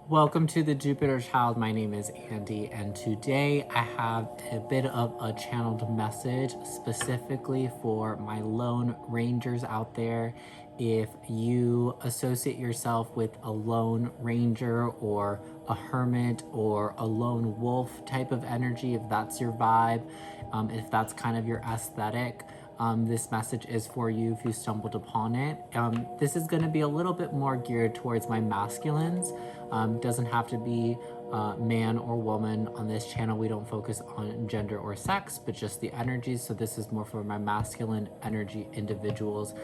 Welcome to the Jupiter Child. My name is Andy, and today I have a bit of a channeled message specifically for my lone rangers out there. If you associate yourself with a lone ranger or a hermit or a lone wolf type of energy, if that's your vibe, if that's kind of your aesthetic, this message is for you if you stumbled upon it. This is going to be a little bit more geared towards my masculines. Doesn't have to be man or woman. On this channel, we don't focus on gender or sex, but just the energies. So this is more for my masculine energy individuals.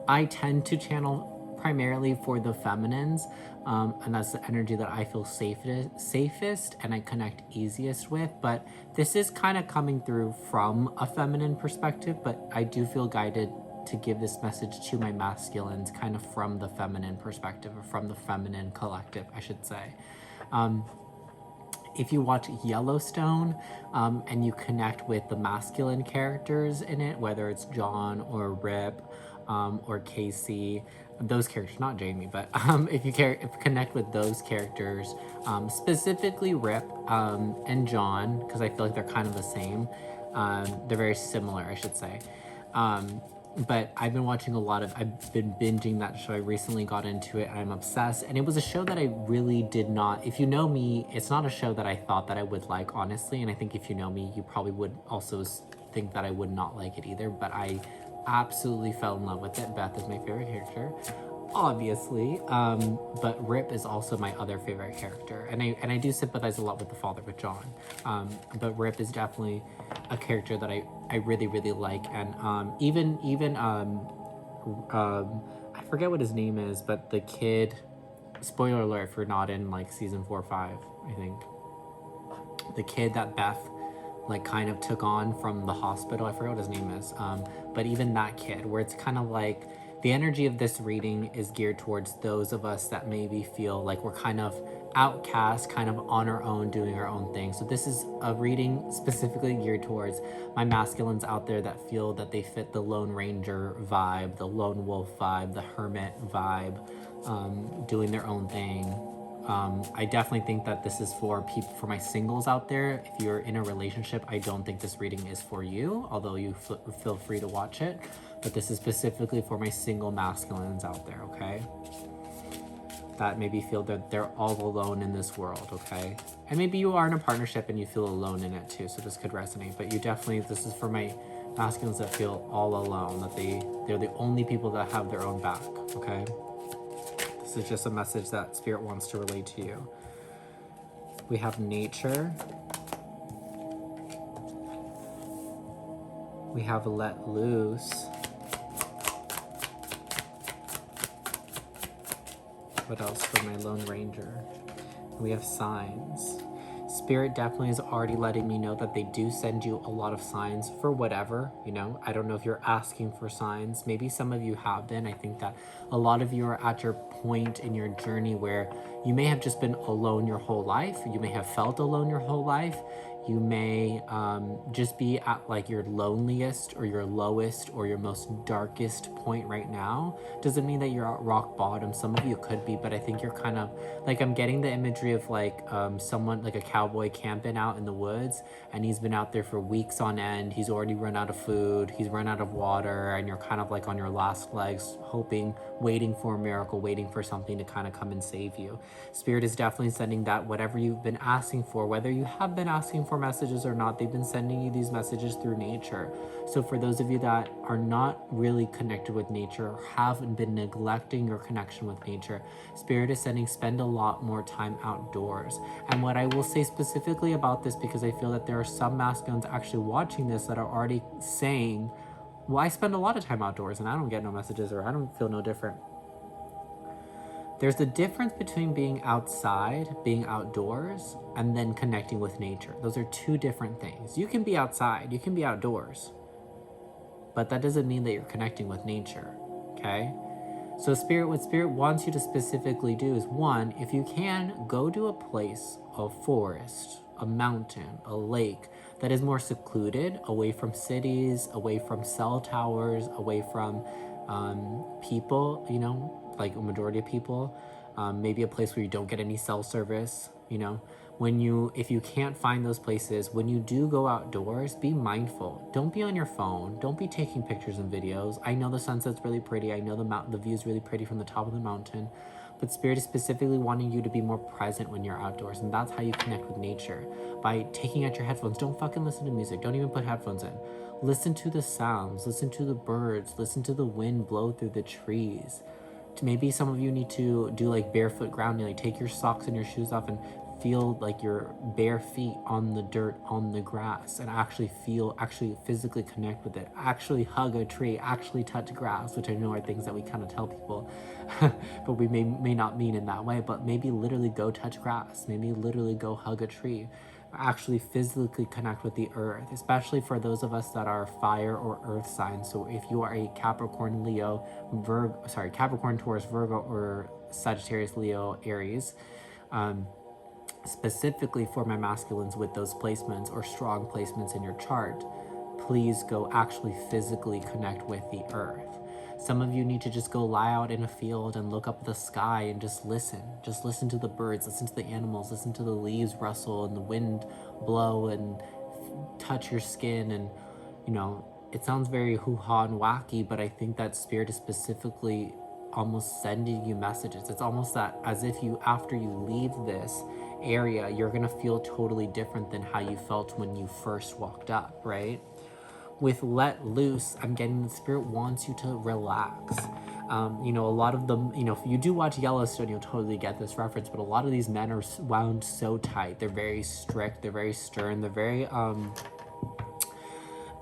I tend to channel primarily for the feminines, and that's the energy that I feel safest and I connect easiest with. But this is kind of coming through from a feminine perspective, but I do feel guided to give this message to my masculines kind of from the feminine perspective, or from the feminine collective, I should say. If you watch Yellowstone and you connect with the masculine characters in it, whether it's John or Rip or Casey, those characters, not Jamie, but if you connect with those characters, specifically Rip and John, because I feel like they're kind of the same. They're very similar, I should say. But I've been watching I've been binging that show. I recently got into it and I'm obsessed. And it was a show that I really did not, if you know me, it's not a show that I thought that I would like, honestly. And I think if you know me, you probably would also think that I would not like it either. But I absolutely fell in love with it. Beth is my favorite character, obviously, but Rip is also my other favorite character, and I do sympathize a lot with the father, with John, but Rip is definitely a character that I really like. And even I forget what his name is, but the kid, spoiler alert if you're not in like season 4 or 5, I think, the kid that Beth like kind of took on from the hospital, I forget what his name is, but even that kid, where it's kind of like the energy of this reading is geared towards those of us that maybe feel like we're kind of outcast, kind of on our own, doing our own thing. So this is a reading specifically geared towards my masculines out there that feel that they fit the Lone Ranger vibe, the Lone Wolf vibe, the Hermit vibe, doing their own thing. I definitely think that this is for people, for my singles out there. If you're in a relationship, I don't think this reading is for you, although you feel free to watch it. But this is specifically for my single masculines out there, okay? That maybe feel that they're all alone in this world, okay? And maybe you are in a partnership and you feel alone in it too, so this could resonate. But you definitely, this is for my masculines that feel all alone, that they're the only people that have their own back, okay? This is just a message that Spirit wants to relay to you. We have nature. We have let loose. What else for my Lone Ranger? We have signs. Spirit definitely is already letting me know that they do send you a lot of signs for whatever, you know. I don't know if you're asking for signs. Maybe some of you have been. I think that a lot of you are at your point in your journey where you may have just been alone your whole life. You may have felt alone your whole life. You may just be at like your loneliest or your lowest or your most darkest point right now. Doesn't mean that you're at rock bottom. Some of you could be, but I think you're kind of like, I'm getting the imagery of like someone like a cowboy camping out in the woods, and he's been out there for weeks on end. He's already run out of food, he's run out of water, and you're kind of like on your last legs, hoping, waiting for a miracle, waiting for something to kind of come and save you. Spirit is definitely sending that whatever you've been asking for, whether you have been asking for messages or not, they've been sending you these messages through nature. So for those of you that are not really connected with nature, or have been neglecting your connection with nature, Spirit is sending, spend a lot more time outdoors. And what I will say specifically about this, because I feel that there are some masculines actually watching this that are already saying, well, I spend a lot of time outdoors and I don't get no messages, or I don't feel no different. There's a difference between being outside, being outdoors, and then connecting with nature. Those are two different things. You can be outside, you can be outdoors, but that doesn't mean that you're connecting with nature, okay? So what Spirit wants you to specifically do is, one, if you can, go to a place, a forest, a mountain, a lake that is more secluded, away from cities, away from cell towers, away from people, you know, like a majority of people, maybe a place where you don't get any cell service, you know. If you can't find those places, when you do go outdoors, be mindful. Don't be on your phone. Don't be taking pictures and videos. I know the sunset's really pretty. I know the view's really pretty from the top of the mountain, but Spirit is specifically wanting you to be more present when you're outdoors, and that's how you connect with nature, by taking out your headphones. Don't fucking listen to music. Don't even put headphones in. Listen to the sounds. Listen to the birds. Listen to the wind blow through the trees. Maybe some of you need to do like barefoot grounding, like take your socks and your shoes off and feel like your bare feet on the dirt, on the grass, and actually physically connect with it. Actually hug a tree, actually touch grass, which I know are things that we kind of tell people, but we may not mean in that way, but maybe literally go touch grass, maybe literally go hug a tree, actually physically connect with the earth, especially for those of us that are fire or earth signs. So if you are a Capricorn, Leo, Capricorn, Taurus, Virgo, or Sagittarius, Leo, Aries, specifically for my masculines with those placements or strong placements in your chart, please go actually physically connect with the earth. Some of you need to just go lie out in a field and look up at the sky and just listen. Just listen to the birds, listen to the animals, listen to the leaves rustle and the wind blow and touch your skin. And, you know, it sounds very hoo-ha and wacky, but I think that Spirit is specifically almost sending you messages. It's almost that as if you, after you leave this area, you're gonna feel totally different than how you felt when you first walked up, right? With let loose, I'm getting the Spirit wants you to relax. A lot of them, if you do watch Yellowstone, you'll totally get this reference, but a lot of these men are wound so tight. They're very strict, they're very stern, they're very,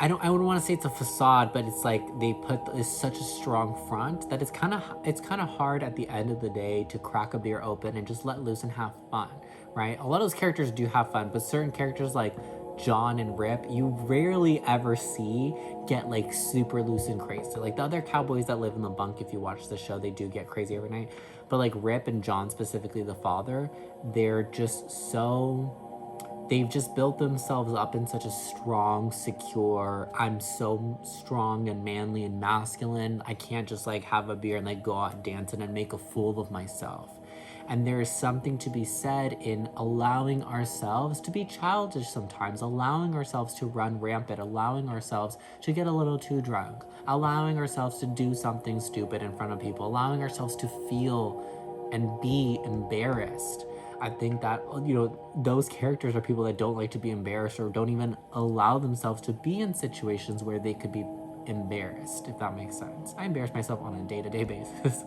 I wouldn't want to say it's a facade, but it's like they put such a strong front that it's kind of hard at the end of the day to crack a beer open and just let loose and have fun, right? A lot of those characters do have fun, but certain characters like John and Rip, you rarely ever see get like super loose and crazy. Like the other cowboys that live in the bunk, if you watch the show, they do get crazy every night. But like Rip and John, specifically the father, they've just built themselves up in such a strong, secure, I'm so strong and manly and masculine, I can't just like have a beer and like go out dancing and make a fool of myself. And there is something to be said in allowing ourselves to be childish sometimes, allowing ourselves to run rampant, allowing ourselves to get a little too drunk, allowing ourselves to do something stupid in front of people, allowing ourselves to feel and be embarrassed. I think that, those characters are people that don't like to be embarrassed or don't even allow themselves to be in situations where they could be embarrassed, if that makes sense. I embarrass myself on a day-to-day basis.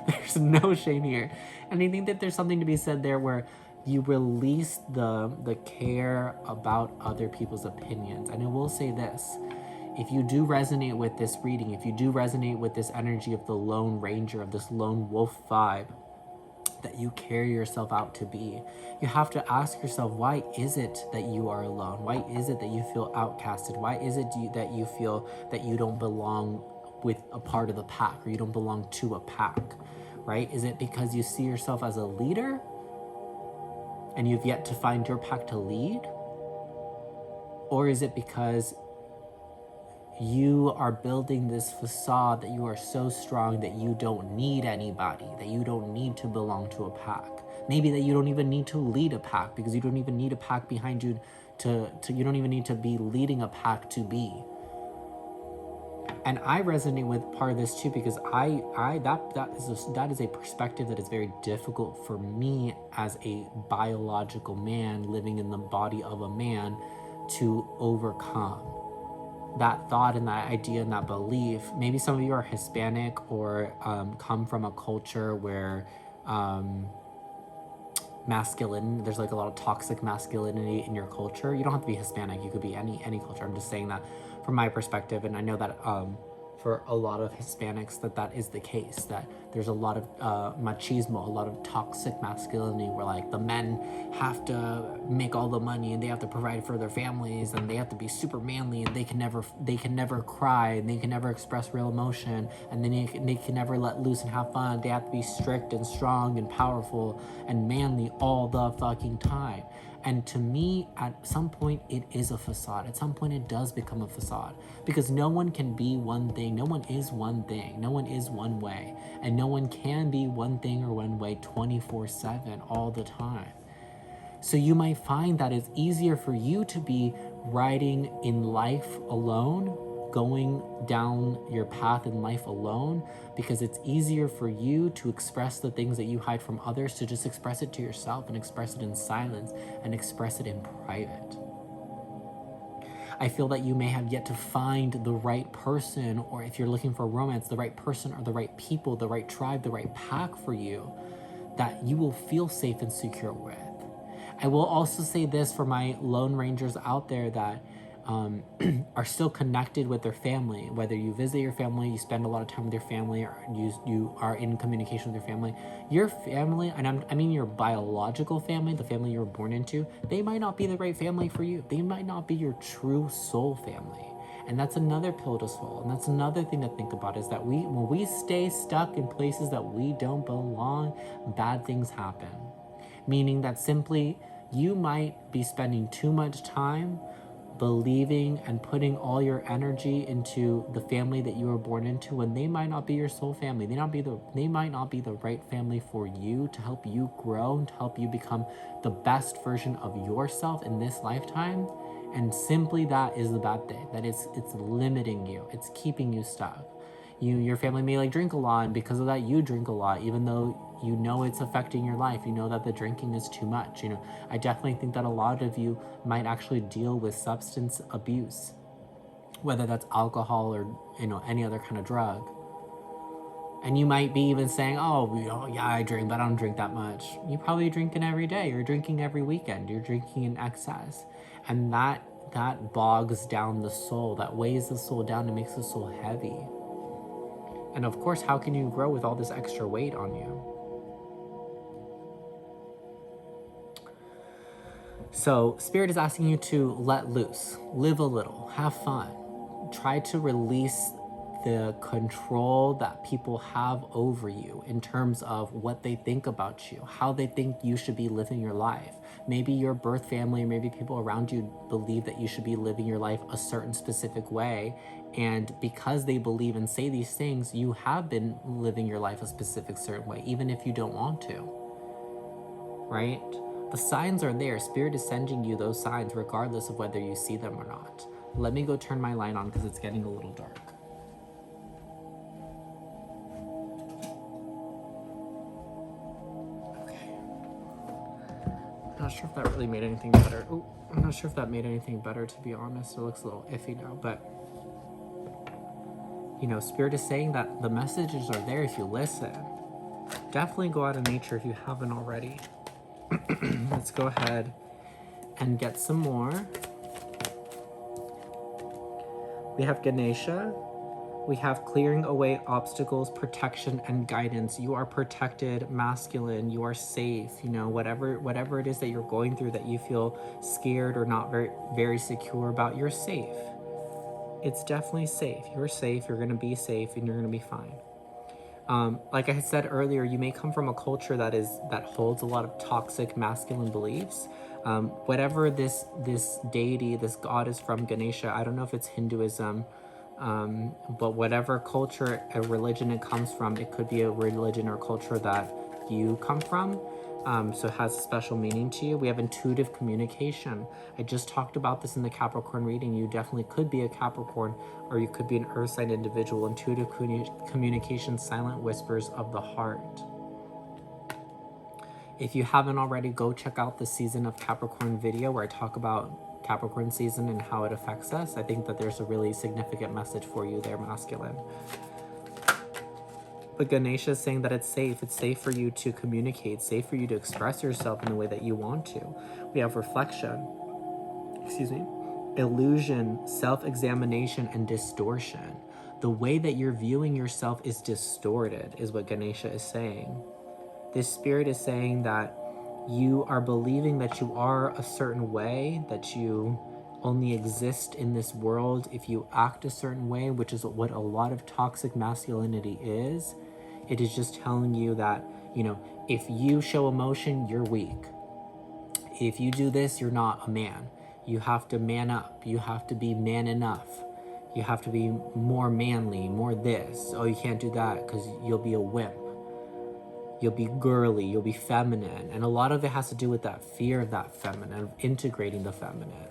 There's no shame here. And I think that there's something to be said there where you release the care about other people's opinions. And I will say this, if you do resonate with this reading, if you do resonate with this energy of the Lone Ranger, of this lone wolf vibe that you carry yourself out to be, you have to ask yourself, why is it that you are alone? Why is it that you feel outcasted? Why is it that you feel that you don't belong with a part of the pack, or you don't belong to a pack, right? Is it because you see yourself as a leader and you've yet to find your pack to lead? Or is it because you are building this facade that you are so strong that you don't need anybody, that you don't need to belong to a pack? Maybe that you don't even need to lead a pack because you don't even need a pack behind you you don't even need to be leading a pack to be. And I resonate with part of this too, because that is a perspective that is very difficult for me as a biological man living in the body of a man to overcome. That thought and that idea and that belief. Maybe some of you are Hispanic or come from a culture where there's like a lot of toxic masculinity in your culture. You don't have to be Hispanic, you could be any culture. I'm just saying that from my perspective, and I know that for a lot of Hispanics that is the case, that there's a lot of machismo, a lot of toxic masculinity where like the men have to make all the money and they have to provide for their families and they have to be super manly and they can never cry and they can never express real emotion and then they can never let loose and have fun. They have to be strict and strong and powerful and manly all the fucking time. And to me, at some point, it is a facade. At some point, it does become a facade, because no one can be one thing. No one is one thing. No one is one way. And no one can be one thing or one way 24/7 all the time. So you might find that it's easier for you to be riding in life alone, going down your path in life alone, because it's easier for you to express the things that you hide from others, to just express it to yourself and express it in silence and express it in private. I feel that you may have yet to find the right person, or if you're looking for romance, the right person or the right people, the right tribe, the right pack for you, that you will feel safe and secure with. I will also say this for my Lone Rangers out there that are still connected with their family. Whether you visit your family, you spend a lot of time with your family, or you are in communication with your family, and I mean your biological family, the family you were born into, they might not be the right family for you. They might not be your true soul family. And that's another pill to swallow. And that's another thing to think about, is that when we stay stuck in places that we don't belong, bad things happen. Meaning that simply you might be spending too much time believing and putting all your energy into the family that you were born into, when they might not be your soul family. They might not be the right family for you to help you grow, to help you become the best version of yourself in this lifetime. And simply that is the bad thing. That it's limiting you. It's keeping you stuck. Your family may like drink a lot, and because of that you drink a lot, even though you know it's affecting your life. You know that the drinking is too much. I definitely think that a lot of you might actually deal with substance abuse, whether that's alcohol or any other kind of drug. And you might be even saying, oh yeah, I drink, but I don't drink that much. You probably drinking every day. You're drinking every weekend. You're drinking in excess, and that bogs down the soul. That weighs the soul down and makes the soul heavy. And of course, how can you grow with all this extra weight on you? So Spirit is asking you to let loose, live a little, have fun. Try to release the control that people have over you in terms of what they think about you, how they think you should be living your life. Maybe your birth family, maybe people around you believe that you should be living your life a certain specific way. And because they believe and say these things, you have been living your life a specific certain way, even if you don't want to, right? The signs are there. Spirit is sending you those signs regardless of whether you see them or not. Let me go turn my light on because it's getting a little dark. Okay. I'm not sure if that really made anything better. Ooh, I'm not sure if that made anything better, to be honest. It looks a little iffy now, but Spirit is saying that the messages are there if you listen. Definitely go out in nature if you haven't already. Let's go ahead and get some more. We have Ganesha. We have clearing away obstacles, protection, and guidance. You are protected, masculine. You are safe. Whatever it is that you're going through that you feel scared or not very, very secure about, you're safe. It's definitely safe. You're safe. You're going to be safe, and you're going to be fine. Like I said earlier, you may come from a culture that holds a lot of toxic masculine beliefs. Whatever this deity, this god is from, Ganesha, I don't know if it's Hinduism, but whatever culture, a religion it comes from, it could be a religion or culture that you come from. So it has a special meaning to you. We have intuitive communication. I just talked about this in the Capricorn reading. You definitely could be a Capricorn, or you could be an earth sign individual. Intuitive communication, silent whispers of the heart. If you haven't already, go check out the season of Capricorn video where I talk about Capricorn season and how it affects us. I think that there's a really significant message for you there, masculine. But Ganesha is saying that it's safe. It's safe for you to communicate, safe for you to express yourself in the way that you want to. We have reflection, illusion, self-examination, and distortion. The way that you're viewing yourself is distorted, is what Ganesha is saying. This spirit is saying that you are believing that you are a certain way, that you only exist in this world if you act a certain way, which is what a lot of toxic masculinity is. It is just telling you that, if you show emotion, you're weak. if you do this, you're not a man. You have to man up. You have to be man enough. You have to be more manly, more this. Oh, you can't do that because you'll be a wimp. You'll be girly, you'll be feminine. And a lot of it has to do with that fear of that feminine, of integrating the feminine,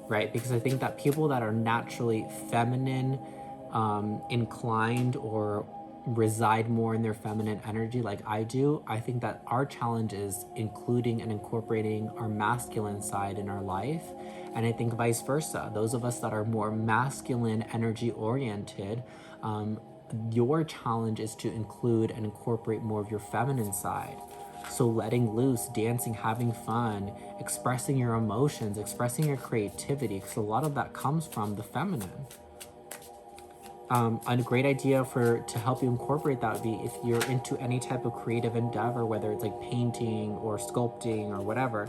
right? Because I think that people that are naturally feminine inclined or reside more in their feminine energy like I do, I think that our challenge is including and incorporating our masculine side in our life. And I think vice versa. Those of us that are more masculine energy oriented, your challenge is to include and incorporate more of your feminine side. So letting loose, dancing, having fun, expressing your emotions, expressing your creativity, because a lot of that comes from the feminine. A great idea to help you incorporate that would be if you're into any type of creative endeavor, whether it's like painting or sculpting or whatever,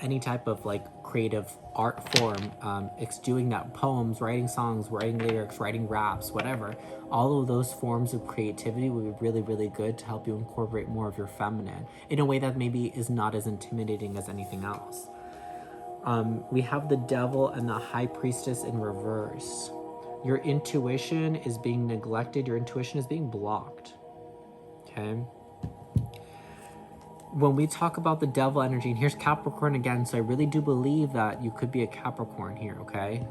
any type of like creative art form, it's doing that, poems, writing songs, writing lyrics, writing raps, whatever. All of those forms of creativity would be really, really good to help you incorporate more of your feminine in a way that maybe is not as intimidating as anything else. We have the devil and the high priestess in reverse. Your intuition is being neglected. Your intuition is being blocked. Okay. When we talk about the devil energy, and here's Capricorn again, so I really do believe that you could be a Capricorn here, okay?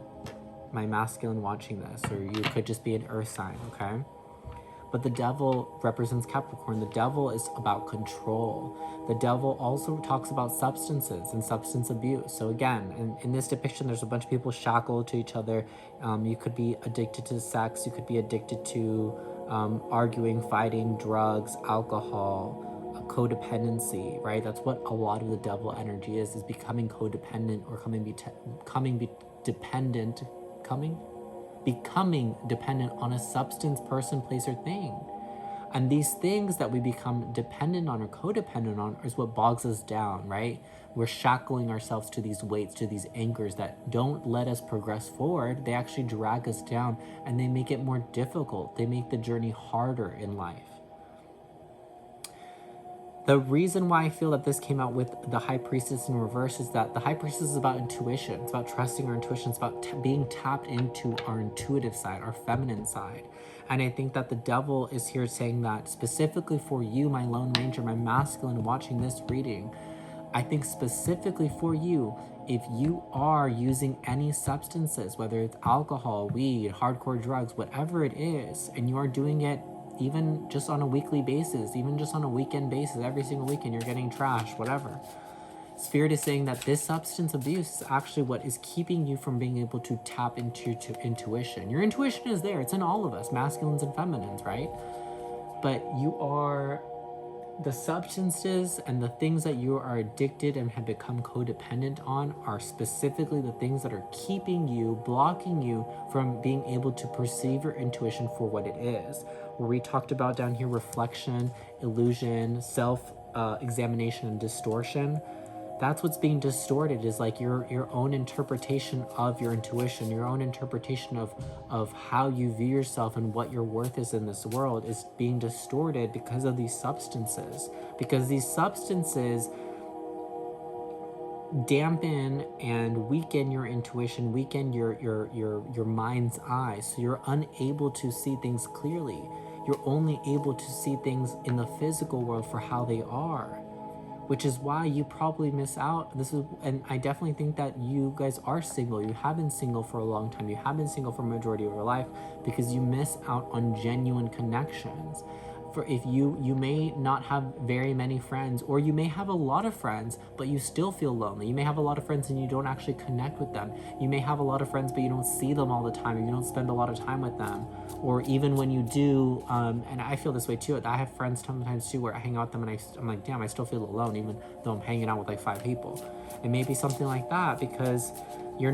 My masculine watching this, or you could just be an earth sign, okay? But the devil represents Capricorn. The devil is about control. The devil also talks about substances and substance abuse. So again, in this depiction, there's a bunch of people shackled to each other. You could be addicted to sex. You could be addicted to arguing, fighting, drugs, alcohol, codependency, right? That's what a lot of the devil energy is becoming codependent or becoming dependent on a substance, person, place, or thing. And these things that we become dependent on or codependent on is what bogs us down, right? We're shackling ourselves to these weights, to these anchors that don't let us progress forward. They actually drag us down and they make it more difficult. They make the journey harder in life. The reason why I feel that this came out with the high priestess in reverse is that the high priestess is about intuition. It's about trusting our intuition. It's about being tapped into our intuitive side, our feminine side. And I think that the devil is here saying that specifically for you, my Lone Ranger, my masculine, watching this reading, I think specifically for you, if you are using any substances, whether it's alcohol, weed, hardcore drugs, whatever it is, and you are doing it even just on a weekly basis, even just on a weekend basis, every single weekend you're getting trashed, whatever. Spirit is saying that this substance abuse is actually what is keeping you from being able to tap into your intuition. Your intuition is there. It's in all of us, masculines and feminines, right? But you are the substances and the things that you are addicted and have become codependent on are specifically the things that are keeping you, blocking you from being able to perceive your intuition for what it is. Where we talked about down here, reflection, illusion, self-examination, and distortion. That's what's being distorted, is like your own interpretation of your intuition, your own interpretation of how you view yourself and what your worth is in this world is being distorted because of these substances. Because these substances dampen and weaken your intuition, weaken your mind's eye, so you're unable to see things clearly. You're only able to see things in the physical world for how they are, which is why you probably miss out. And I definitely think that you guys are single. You have been single for a long time. You have been single for a majority of your life because you miss out on genuine connections. For if you may not have very many friends, or you may have a lot of friends, but you still feel lonely. You may have a lot of friends and you don't actually connect with them. You may have a lot of friends, but you don't see them all the time, or you don't spend a lot of time with them. Or even when you do, and I feel this way too, I have friends sometimes too where I hang out with them and I'm like, damn, I still feel alone even though I'm hanging out with like 5 people. It may be something like that because your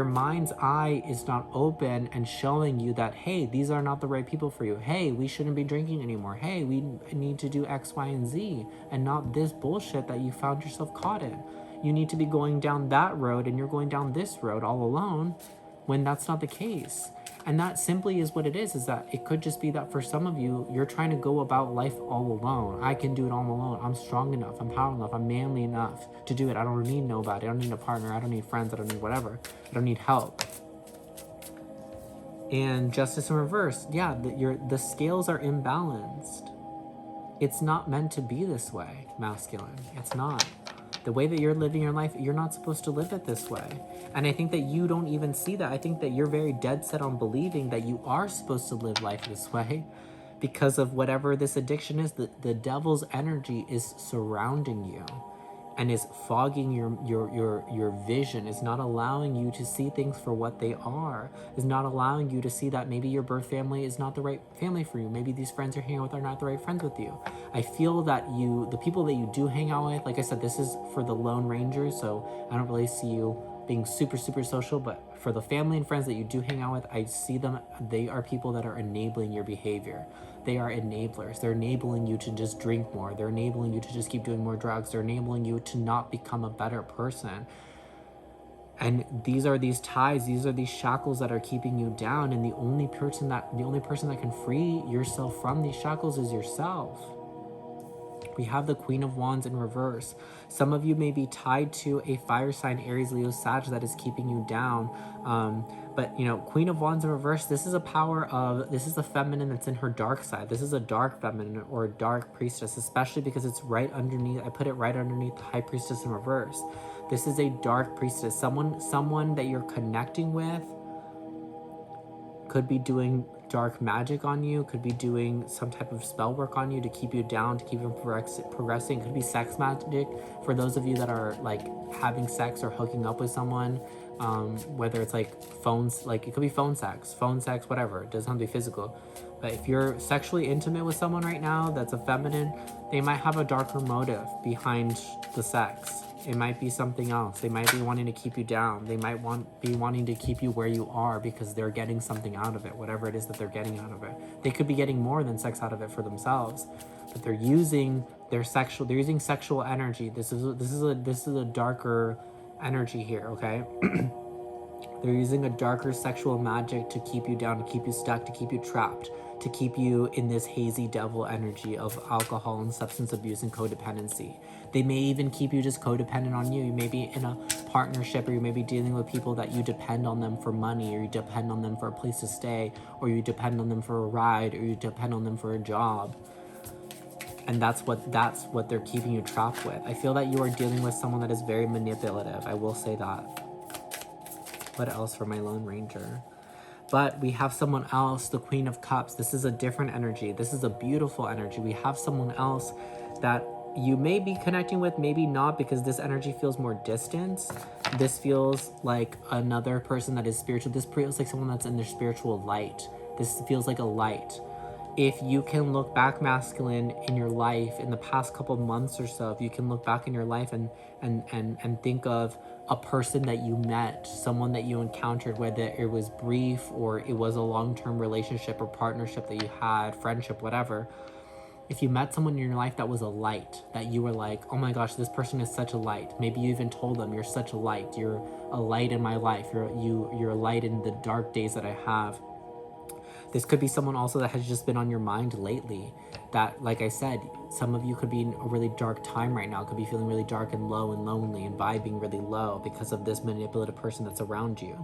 mind's eye is not open and showing you that, hey, these are not the right people for you. Hey, we shouldn't be drinking anymore. Hey, we need to do X, Y, and Z, and not this bullshit that you found yourself caught in. You need to be going down that road and you're going down this road all alone when that's not the case. And that simply is what it is that it could just be that for some of you, you're trying to go about life all alone. I can do it all alone. I'm strong enough. I'm powerful enough. I'm manly enough to do it. I don't need nobody. I don't need a partner. I don't need friends. I don't need whatever. I don't need help. And justice in reverse, yeah, the scales are imbalanced. It's not meant to be this way, masculine. It's not. The way that you're living your life, you're not supposed to live it this way. And I think that you don't even see that. I think that you're very dead set on believing that you are supposed to live life this way because of whatever this addiction is. The devil's energy is surrounding you and is fogging your vision, is not allowing you to see things for what they are, is not allowing you to see that maybe your birth family is not the right family for you. Maybe these friends you're hanging with are not the right friends with you. I feel that the people that you do hang out with, like I said, this is for the Lone Ranger, so I don't really see you being super, super social, but for the family and friends that you do hang out with, I see them, they are people that are enabling your behavior. They are enablers. They're enabling you to just drink more. They're enabling you to just keep doing more drugs. They're enabling you to not become a better person. And these are these ties, these are these shackles that are keeping you down. And the only person that can free yourself from these shackles is yourself. We have the Queen of Wands in reverse. Some of you may be tied to a fire sign, Aries, Leo, Sag, that is keeping you down. But Queen of Wands in reverse, this is a feminine that's in her dark side. This is a dark feminine or a dark priestess, especially because it's right underneath, I put it right underneath the High Priestess in reverse. This is a dark priestess, someone that you're connecting with could be doing dark magic on you, could be doing some type of spell work on you to keep you down, to keep you progressing. It could be sex magic for those of you that are like having sex or hooking up with someone, whether it's like phones, like it could be phone sex, whatever. It doesn't have to be physical. But if you're sexually intimate with someone right now that's a feminine, they might have a darker motive behind the sex. It might be something else. They might be wanting to keep you down. They might be wanting to keep you where you are because they're getting something out of it, whatever it is that they're getting out of it. They could be getting more than sex out of it for themselves, but they're using sexual energy. This is a darker energy here, okay? They're using a darker sexual magic to keep you down, to keep you stuck, to keep you trapped, to keep you in this hazy devil energy of alcohol and substance abuse and codependency. They may even keep you just codependent on you. You may be in a partnership, or you may be dealing with people that you depend on them for money, or you depend on them for a place to stay, or you depend on them for a ride, or you depend on them for a job. And that's what they're keeping you trapped with. I feel that you are dealing with someone that is very manipulative. I will say that. What else for my Lone Ranger? But we have someone else, the Queen of Cups. This is a different energy. This is a beautiful energy. We have someone else that you may be connecting with, maybe not, because this energy feels more distant. This feels like another person that is spiritual. This feels like someone that's in their spiritual light. This feels like a light. If you can look back, masculine, in your life in the past couple months or so, if you can look back in your life and think of a person that you met, someone that you encountered, whether it was brief or it was a long-term relationship or partnership that you had, friendship, whatever. If you met someone in your life that was a light, that you were like, oh my gosh, this person is such a light. Maybe you even told them, you're such a light. You're a light in my life. You're a light in the dark days that I have. This could be someone also that has just been on your mind lately. That, like I said, some of you could be in a really dark time right now. Could be feeling really dark and low and lonely and vibing really low because of this manipulative person that's around you.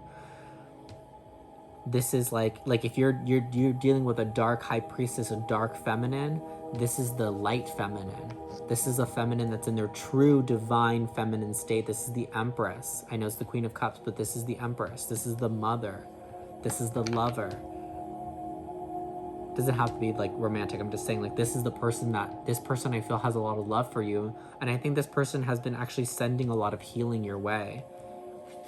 This is like if you're dealing with a dark high priestess, a dark feminine, this is the light feminine. This is a feminine that's in their true divine feminine state. This is the Empress. I know it's the Queen of Cups, but this is the Empress. This is the mother. This is the lover. Doesn't have to be like romantic. I'm just saying, like, this person I feel has a lot of love for you, and I think this person has been actually sending a lot of healing your way.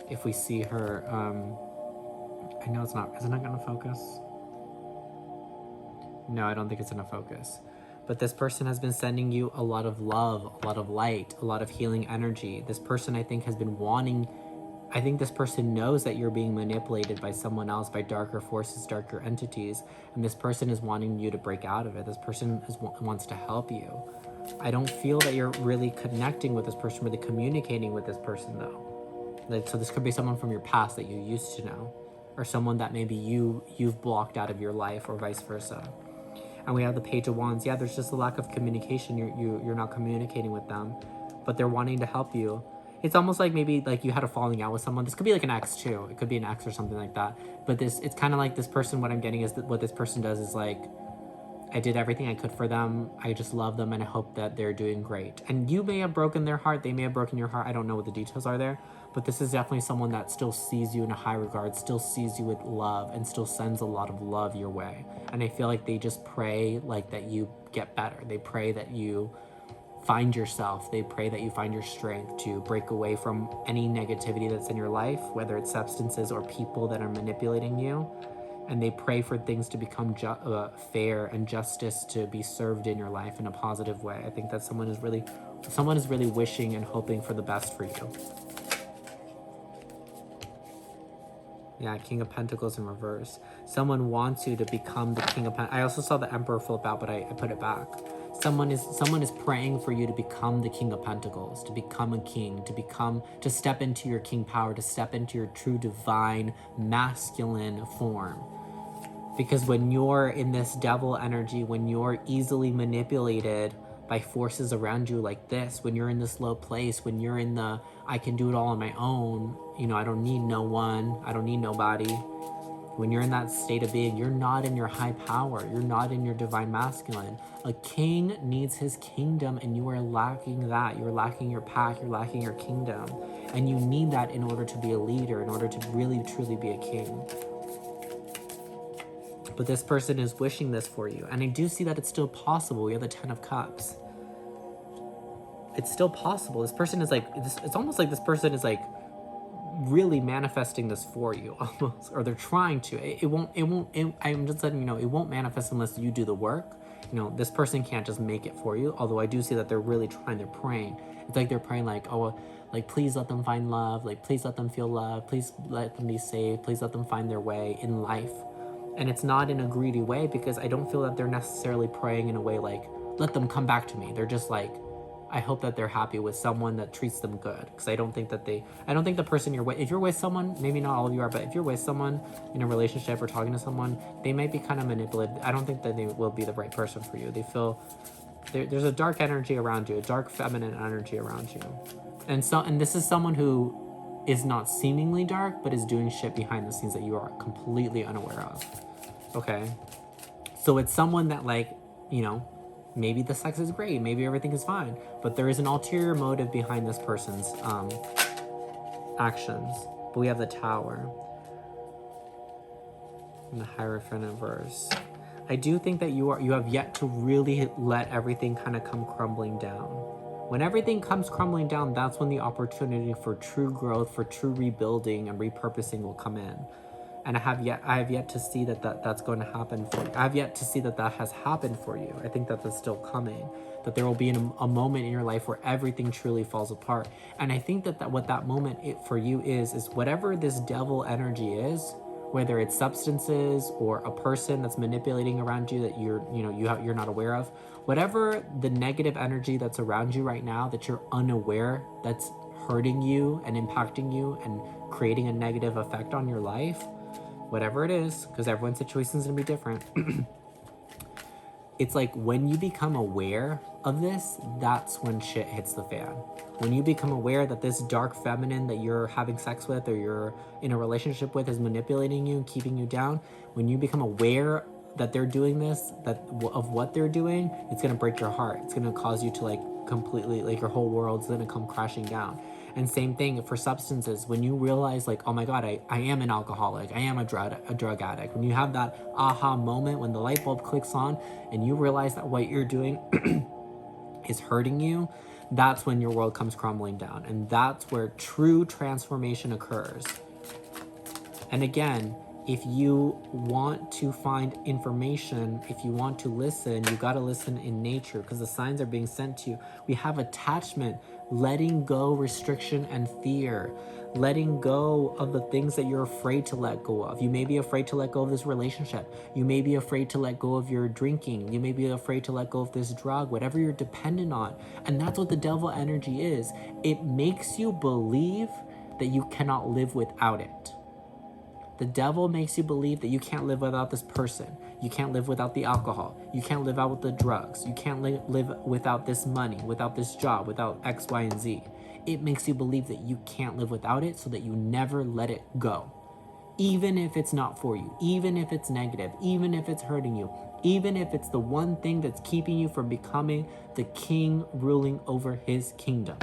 If we see her, I know it's not, is it not gonna focus? No, I don't think it's gonna focus. But this person has been sending you a lot of love, a lot of light, a lot of healing energy. This person, I think, has been wanting, I think this person knows that you're being manipulated by someone else, by darker forces, darker entities, and this person is wanting you to break out of it. This person wants to help you. I don't feel that you're really connecting with this person, really communicating with this person, though. Like, so this could be someone from your past that you used to know. or someone that maybe you've blocked out of your life, or vice versa. And we have the Page of Wands. Yeah, there's just a lack of communication. You're not communicating with them, but they're wanting to help you. It's almost like maybe like you had a falling out with someone. This could be like an ex too. It could be an ex or something like that. But it's kind of like this person, what I'm getting is that what this person does is like, I did everything I could for them. I just love them and I hope that they're doing great. And you may have broken their heart. They may have broken your heart. I don't know what the details are there. But this is definitely someone that still sees you in a high regard, still sees you with love, and still sends a lot of love your way. And I feel like they just pray like that you get better. They pray that you find yourself. They pray that you find your strength to break away from any negativity that's in your life, whether it's substances or people that are manipulating you. And they pray for things to become fair and justice to be served in your life in a positive way. I think that someone is really wishing and hoping for the best for you. Yeah, King of Pentacles in reverse. Someone wants you to become the King of Pentacles. I also saw the Emperor flip out, but I put it back. Someone is praying for you to become the King of Pentacles, to become a king, to step into your king power, to step into your true divine masculine form. Because when you're in this devil energy, when you're easily manipulated by forces around you like this, when you're in this low place, when you're in the, I can do it all on my own, I don't need no one, I don't need nobody. When you're in that state of being, you're not in your high power. You're not in your divine masculine. A king needs his kingdom, and you are lacking that. You're lacking your pack. You're lacking your kingdom. And you need that in order to be a leader, in order to really, truly be a king. But this person is wishing this for you. And I do see that it's still possible. We have the 10 of Cups. It's still possible. This person is like, it's almost like this person is like, really manifesting this for you almost, or they're trying to. I'm just letting you know, it won't manifest unless you do the work. This person can't just make it for you, although I do see that they're really trying. They're praying. It's like they're praying like, oh, like, please let them find love, like, please let them feel love, please let them be saved, please let them find their way in life. And it's not in a greedy way, because I don't feel that they're necessarily praying in a way like, let them come back to me. They're just like, I hope that they're happy with someone that treats them good. Because I don't think the person you're with, if you're with someone, maybe not all of you are, but if you're with someone in a relationship or talking to someone, they might be kind of manipulated. I don't think that they will be the right person for you. They feel, there's a dark energy around you, a dark feminine energy around you. And this is someone who is not seemingly dark, but is doing shit behind the scenes that you are completely unaware of. Okay? So it's someone that, like, maybe the sex is great, maybe everything is fine, but there is an ulterior motive behind this person's actions. But we have the Tower and the Hierophant in reverse. I do think that you have yet to really let everything kind of come crumbling down. When everything comes crumbling down, that's when the opportunity for true growth, for true rebuilding and repurposing will come in. And I have yet to see that's going to happen for you. I have yet to see that has happened for you. I think that's still coming. That there will be a moment in your life where everything truly falls apart. And I think that what that moment for you is whatever this devil energy is, whether it's substances or a person that's manipulating around you that you're not aware of, whatever the negative energy that's around you right now that you're unaware, that's hurting you and impacting you and creating a negative effect on your life, whatever it is, because everyone's situation is going to be different. It's like when you become aware of this, that's when shit hits the fan. When you become aware that this dark feminine that you're having sex with or you're in a relationship with is manipulating you and keeping you down, when you become aware that they're doing this, of what they're doing, it's going to break your heart. It's going to cause you to like completely, like your whole world's going to come crashing down. And same thing for substances. When you realize like, oh my God, I am an alcoholic, I am a drug addict. When you have that aha moment, when the light bulb clicks on and you realize that what you're doing is hurting you, that's when your world comes crumbling down. And that's where true transformation occurs. And again, if you want to find information, if you want to listen, you got to listen in nature, because the signs are being sent to you. We have attachment, letting go, restriction, and fear. Letting go of the things that you're afraid to let go of. You may be afraid to let go of this relationship. You may be afraid to let go of your drinking. You may be afraid to let go of this drug, whatever you're dependent on. And that's what the devil energy is. It makes you believe that you cannot live without it. The devil makes you believe that you can't live without this person. You can't live without the alcohol. You can't live out with the drugs. You can't live without this money, without this job, without X, Y, and Z. It makes you believe that you can't live without it so that you never let it go. Even if it's not for you, even if it's negative, even if it's hurting you, even if it's the one thing that's keeping you from becoming the king ruling over his kingdom.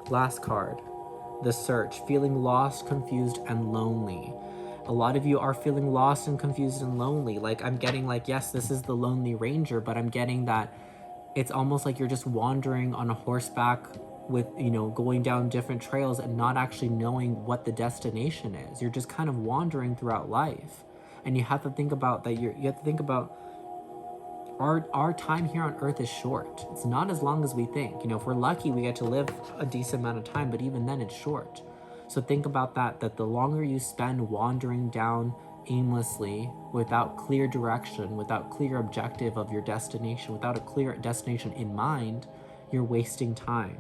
Last card, the search, feeling lost, confused, and lonely. A lot of you are feeling lost and confused and lonely. Like, I'm getting like, yes, this is the Lonely Ranger, but I'm getting that it's almost like you're just wandering on a horseback with, going down different trails and not actually knowing what the destination is. You're just kind of wandering throughout life. And you have to think about that. You have to think about our time here on earth is short. It's not as long as we think. If we're lucky, we get to live a decent amount of time, but even then it's short. So think about that the longer you spend wandering down aimlessly, without clear direction, without clear objective of your destination, without a clear destination in mind, you're wasting time.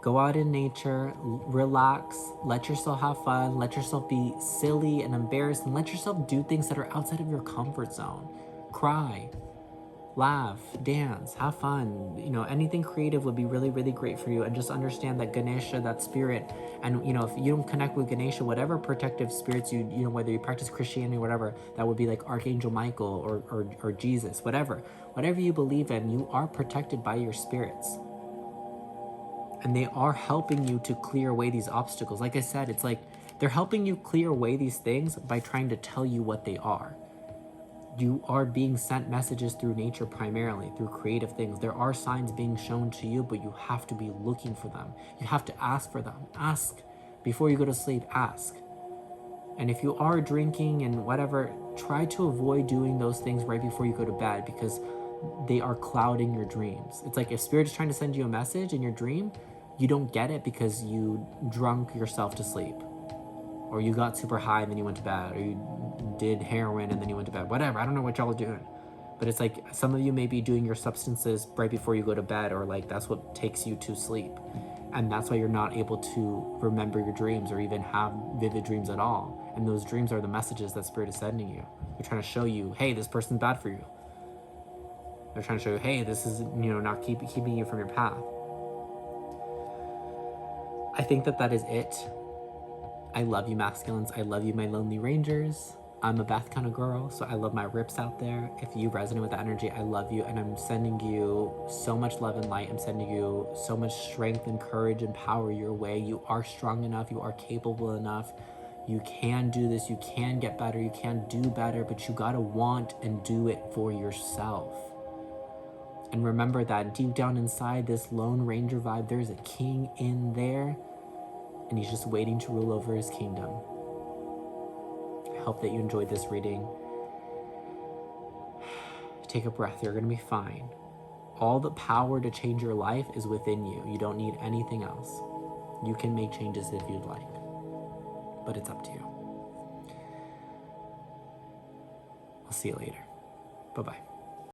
Go out in nature, relax, let yourself have fun, let yourself be silly and embarrassed, and let yourself do things that are outside of your comfort zone. Cry, laugh, dance, have fun. Anything creative would be really, really great for you. And just understand that Ganesha, that spirit, and if you don't connect with Ganesha, whatever protective spirits whether you practice Christianity or whatever, that would be like Archangel Michael or Jesus, whatever you believe in, you are protected by your spirits. And they are helping you to clear away these obstacles. Like I said, it's like they're helping you clear away these things by trying to tell you what they are. You are being sent messages through nature, primarily through creative things. There are signs being shown to you, but you have to be looking for them. You have to ask for them. Ask before you go to sleep. Ask. And if you are drinking and whatever, try to avoid doing those things right before you go to bed, because they are clouding your dreams. It's like if spirit is trying to send you a message in your dream, you don't get it because you drunk yourself to sleep, or you got super high and then you went to bed, or you did heroin and then you went to bed, whatever. I don't know what y'all are doing, but it's like some of you may be doing your substances right before you go to bed, or like that's what takes you to sleep, and that's why you're not able to remember your dreams or even have vivid dreams at all. And those dreams are the messages that spirit is sending you. They're trying to show you, hey, this person's bad for you. They're trying to show you, hey, this is not keeping you from your path. I think that is it. I love you, masculines. I love you, my lonely rangers. I'm a Beth kind of girl, so I love my rips out there. If you resonate with that energy, I love you, and I'm sending you so much love and light. I'm sending you so much strength and courage and power your way. You are strong enough. You are capable enough. You can do this. You can get better. You can do better, but you gotta want and do it for yourself. And remember that deep down inside this Lone Ranger vibe, there's a king in there, and he's just waiting to rule over his kingdom. I hope that you enjoyed this reading. Take a breath. You're going to be fine. All the power to change your life is within you. You don't need anything else. You can make changes if you'd like, but it's up to you. I'll see you later. Bye-bye.